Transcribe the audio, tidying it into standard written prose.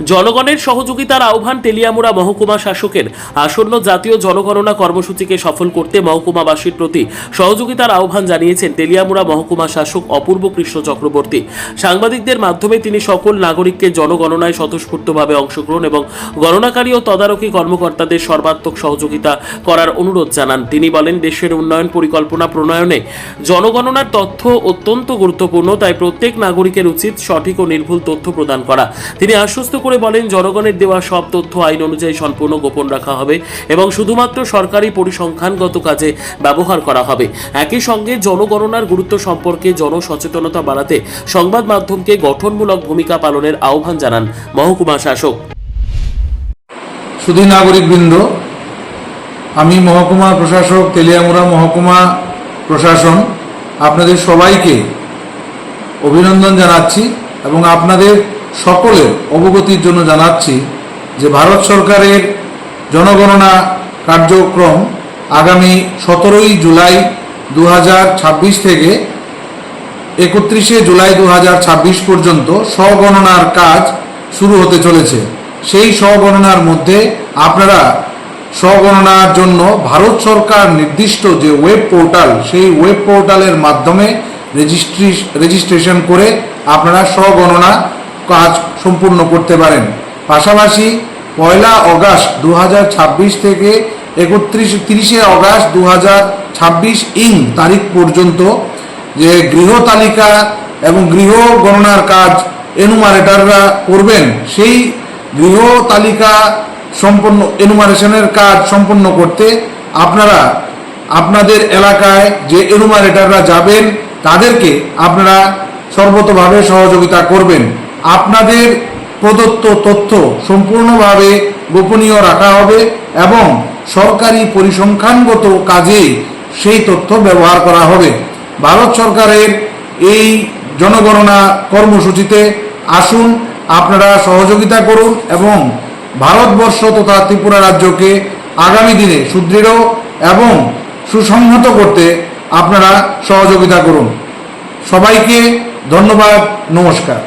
জনগণের সহযোগিতার আহ্বান তেলিয়ামুড়া মহকুমা শাসকের। আসন্ন জাতীয় জনগণনা কর্মসূচিকে সফল করতে মহকুমাবাসীর প্রতি সহযোগিতার আহ্বান জানিয়েছেন তেলিয়ামুড়া মহকুমা শাসক অপূর্ব কৃষ্ণ চক্রবর্তী। সাংবাদিকদের মাধ্যমে তিনি সকল নাগরিককে জনগণনায় স্বতঃস্ফূর্তভাবে অংশগ্রহণ এবং গণনাকারী ও তদারকি কর্মকর্তাদের সর্বাত্মক সহযোগিতা করার অনুরোধ জানান। তিনি বলেন, দেশের উন্নয়ন পরিকল্পনা প্রণয়নে জনগণনার তথ্য অত্যন্ত গুরুত্বপূর্ণ, তাই প্রত্যেক নাগরিকের উচিত সঠিক ও নির্ভুল তথ্য প্রদান করা। তিনি আশ্বস্ত করে বলেন, জনগণের দেওয়া সব তথ্য আইন অনুযায়ী সম্পূর্ণ গোপন রাখা হবে এবং শুধুমাত্র সরকারি পরিসংখ্যানগত কাজে ব্যবহার করা হবে। একই সঙ্গে জনগণনার গুরুত্ব সম্পর্কে জনসচেতনতা বাড়াতে সংবাদ মাধ্যমকে গঠনমূলক ভূমিকা পালনের আহ্বান জানান মহকুমা শাসক। সুধী নাগরিকবৃন্দ, আমি মহকুমা প্রশাসক, তেলিয়ামুড়া মহকুমা প্রশাসন আপনাদের সবাইকে অভিনন্দন জানাচ্ছি এবং আপনাদের সকলের অবগতির জন্য জানাচ্ছি যে ভারত সরকারের জনগণনা কার্যক্রম আগামী 17 জুলাই 2026 থেকে 31 জুলাই 2026 পর্যন্ত স্বগণনার কাজ শুরু হতে চলেছে। সেই স্বগণনার মধ্যে আপনারা স্বগণনার জন্য ভারত সরকার নির্দিষ্ট যে ওয়েব পোর্টাল, সেই ওয়েব পোর্টালের মাধ্যমে রেজিস্ট্রেশন করে আপনারা স্বগণনা কাজ সম্পূর্ণ করতে পারেন। পাশাপাশি 1 আগস্ট 2026 থেকে 30 আগস্ট 2026 তারিখ পর্যন্ত যে গৃহ তালিকা এবং গৃহ গণনার কাজ এনুমারেটররা করবেন, সেই গৃহ তালিকা সম্পন্ন এনুমারেশনের কাজ সম্পন্ন করতে আপনারা আপনাদের এলাকায় যে এনুমারেটররা যাবেন তাদেরকে আপনারা সর্বতোভাবে সহযোগিতা করবেন। আপনাদের প্রদত্ত তথ্য সম্পূর্ণভাবে গোপনীয় রাখা হবে এবং সরকারি পরিসংখ্যানগত কাজে সেই তথ্য ব্যবহার করা হবে। ভারত সরকারের এই জনগণনা কর্মসূচিতে আসুন, আপনারা সহযোগিতা করুন এবং ভারতবর্ষ তথা ত্রিপুরা রাজ্যকে আগামী দিনে সুদৃঢ় এবং সুসংহত করতে আপনারা সহযোগিতা করুন। সবাইকে ধন্যবাদ, নমস্কার।